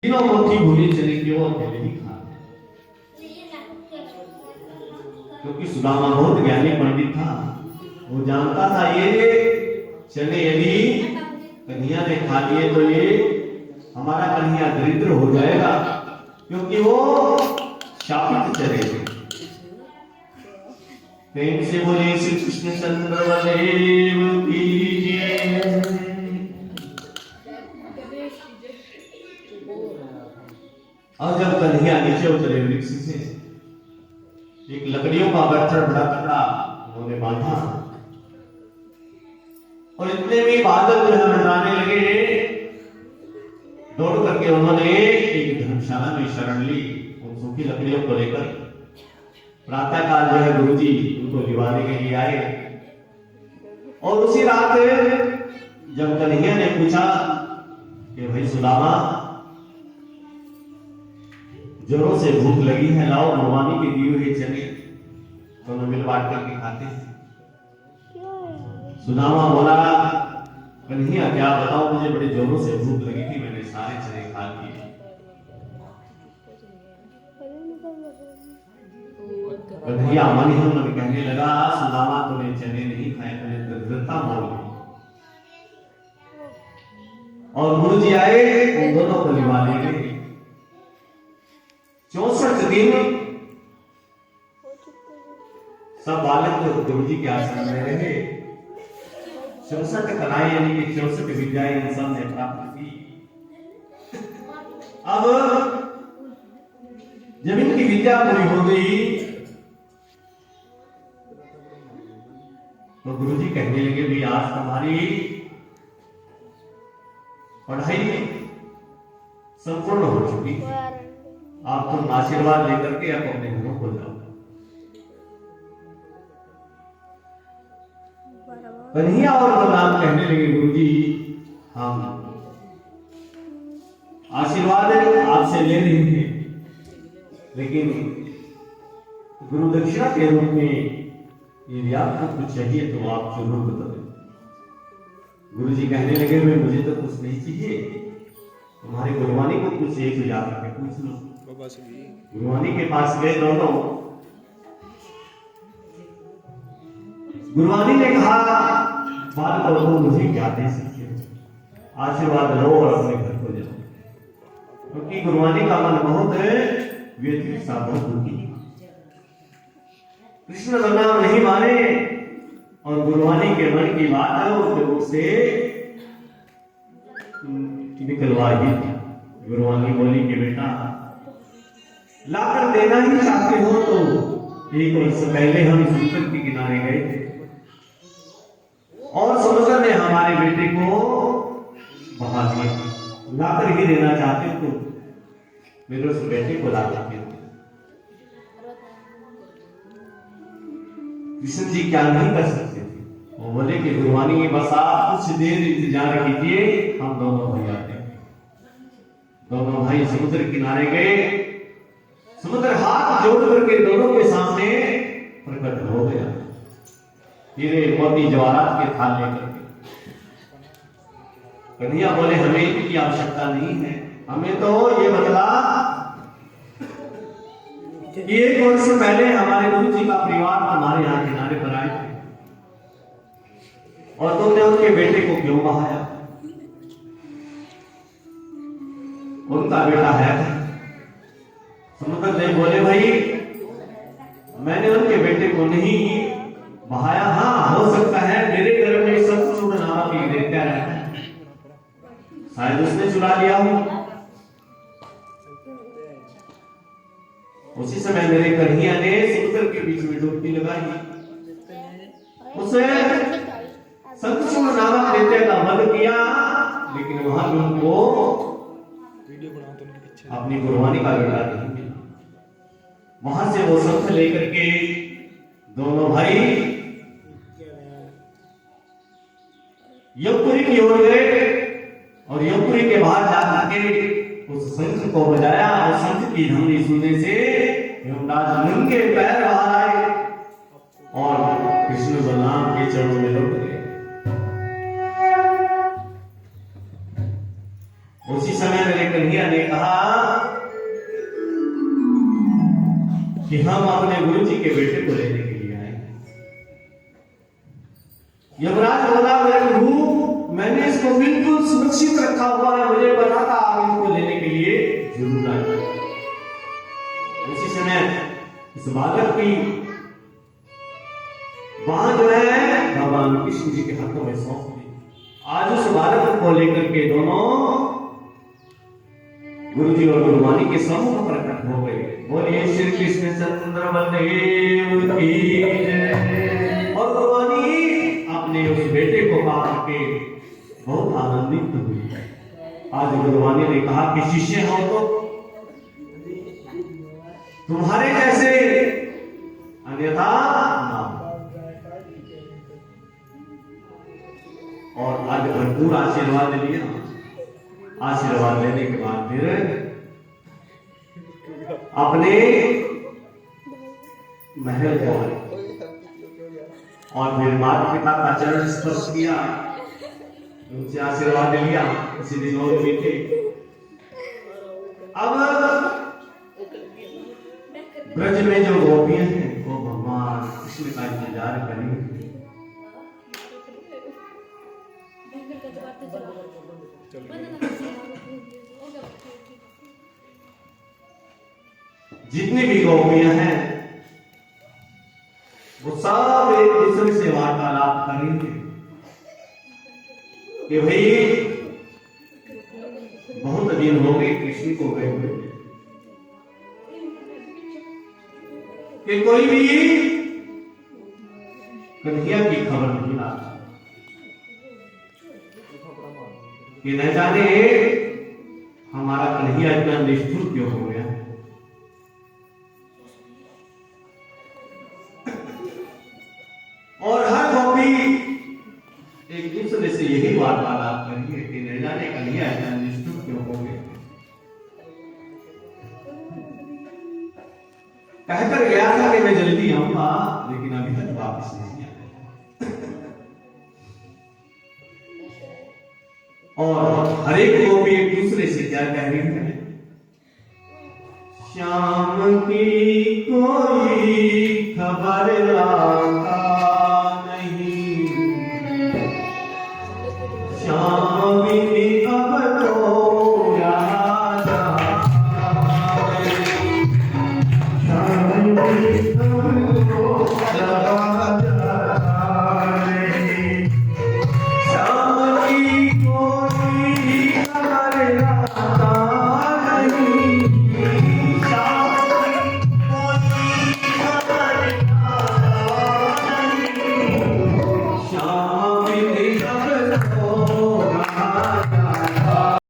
तीनों मुट्ठी भूले चने की वो अकेले ही खाते, क्योंकि सुदामा बहुत ज्ञानी पंडित था। वो जानता था ये चने यदि कन्हैया ने खा लिए तो ये हमारा कन्हैया दरिद्र हो जाएगा, क्योंकि वो शापित चने थे। प्रेम से बोले श्री कृष्ण चंद्र बलदेव की जय। और जब कन्हैया नीचे उतरे वृक्ष से, एक लकड़ियों का गट्ठर बड़ा तगड़ा उन्होंने बांधा, और इतने में बादल जो है मंडराने लगे। दौड़ करके उन्होंने एक धर्मशाला में शरण ली उन सूखी लकड़ियों को लेकर। प्रातः काल जो है गुरुजी उनको लिवाने के लिए आए, और उसी रात जब कन्हैया ने पूछा कि भाई सुदामा, जोरों से भूख लगी है, लाओ भगवानी के दिए हुए चने दोनों मिल बांट करके खाते हैं। सुदामा बोला, कन्हैया क्या बताओ, मुझे बड़े जोरों से भूख लगी थी, मैंने सारे चने खा लिए। कन्हैया मन ही मन कहने लगा, सुदामा तूने चने नहीं खाए, तूने दरिद्रता मोल ली। और गुरुजी आए, उन दोनों को लिवा ले गए। 64 दिन सब बालक गुरुजी के आश्रम में रहे। 64 कलाएं यानी कि 64 विद्याएं इन सब ने प्राप्त की। अब जब इनकी विद्या पूरी हो गई तो गुरुजी कहने लगे, भी आज तुम्हारी पढ़ाई संपूर्ण हो चुकी, आप तुम आशीर्वाद लेकर के आप अपने घरों को जाओ। कन्हैया और बलराम कहने लगे, गुरुजी हम आशीर्वाद आपसे ले रहे हैं, लेकिन गुरु दक्षिणा के रूप में यदि आपको कुछ चाहिए तो आप जरूर बताएं। गुरुजी कहने लगे, मैं मुझे तो कुछ नहीं चाहिए, तुम्हारे गुरुवानी को कुछ एक जा करके पूछ लो। गुरुवानी के पास गए दोनों। गुरुवानी ने कहा, बात करो, मुझे क्या दे सकते हो, आशीर्वाद लो और अपने घर को जाओ। क्योंकि गुरुवानी का मन बहुत व्यतीत सा, बहुत दुखी। कृष्ण बलराम नहीं माने, और गुरुवानी के मन की बात है उसके मुख से निकलवा ही। गुरुवानी बोली कि बेटा, लाकर देना ही चाहते हो तो एक वर्ष पहले हम समुद्र के किनारे गए थे, और समुद्र ने हमारे बेटे को बहा दिया। लाकर ही देना चाहते हो तो मेरे उस बेटे को ला करके। कृष्ण जी क्या नहीं कर सकते थे, वो बोले कि गुरुवानी, बस आप कुछ देर इंतजार कीजिए, हम दोनों भाई आते हैं। दोनों भाई समुद्र किनारे गए। समुद्र हाथ जोड़ करके दोनों के सामने प्रकट हो गया, हीरे मोती जवाहरात के थाल लेकर के। कन्हैया बोले, हमें इनकी आवश्यकता नहीं है, हमें तो ये बतला कि 1 वर्ष पहले हमारे गुरु जी का परिवार हमारे यहाँ किनारे पर आए थे, और तुमने उनके बेटे को क्यों बहाया? उनका बेटा है। समुद्र देव बोले, भाई मैंने उनके बेटे को नहीं बहाया। हाँ, हो सकता है मेरे घर में शंखचूड़ नामक एक दैत्य रहता है, शायद उसने चुरा लिया हो। उसी समय मेरे कन्हैया ने समुद्र के बीच में डुबकी लगाई, उसे शंखचूड़ नामक दैत्य का वध किया, लेकिन वहां भी उनको अपनी गुरुवानी का बेटा नहीं मिला। वहां से वो शंख लेकर के दोनों भाई यमुपुरी की ओर गए, और यमुपुरी के बाहर जाकर के उस शंख को बजाया, और शंख की ध्वनि सुनने से यमराज नंगे पैर बाहर आए और कृष्ण बलराम के चरणों में लौट गए। उसी समय मेरे कन्हैया ने कहा कि हम अपने गुरु जी के बेटे को लेने के लिए आए। यमराज बोला, मेरे प्रभु, मैंने इसको बिल्कुल सुरक्षित रखा हुआ है, मुझे पता था आप इसको लेने के लिए जरूर आए। उसी समय इस बालक की वहां जो है भगवान कृष्ण जी के हाथों में सौंप दी। आज उस बालक को लेकर के दोनों गुरु जी और गुरुवाणी के सम्मुख प्रकट हो गए। बोलिए श्री कृष्ण चंद्र बलदेव की जय। और गुरुवाणी अपने उस बेटे को पा के बहुत आनंदित हुई। आज गुरुवाणी ने कहा कि शिष्य हो तो तुम्हारे जैसे, अन्यथा ना। और आज भरपूर आशीर्वाद लिया। आशीर्वाद लेने के बाद फिर अपने महल को आए और फिर माता पिता का चरण स्पर्श किया, उनसे आशीर्वाद लिया। इसी दिन और बेटे अब ब्रज में जो गोपियां हैं वो भगवान कृष्ण का इंतजार करेंगे। जितनी भी गोपियां हैं वो सब एक दूसरे से वार्तालाप करेंगे कि भाई बहुत दिन हो गए कृष्ण को गए हुए, कि कोई भी कन्हैया की खबर नहीं लाता, कि न जाने हमारा कन्हैया इतना निष्ठुर क्यों हो गया। और हर गोपी एक दूसरे से यही वार्तालाप करेंगे कि न जाने कन्हैया इतना निष्ठुर क्यों हो गया। कहकर गया था कि मैं जल्दी आऊंगा, लेकिन अभी तक वापस नहीं आया। और हर एक गोपी एक दूसरे से क्या कह रही है, श्याम की कोई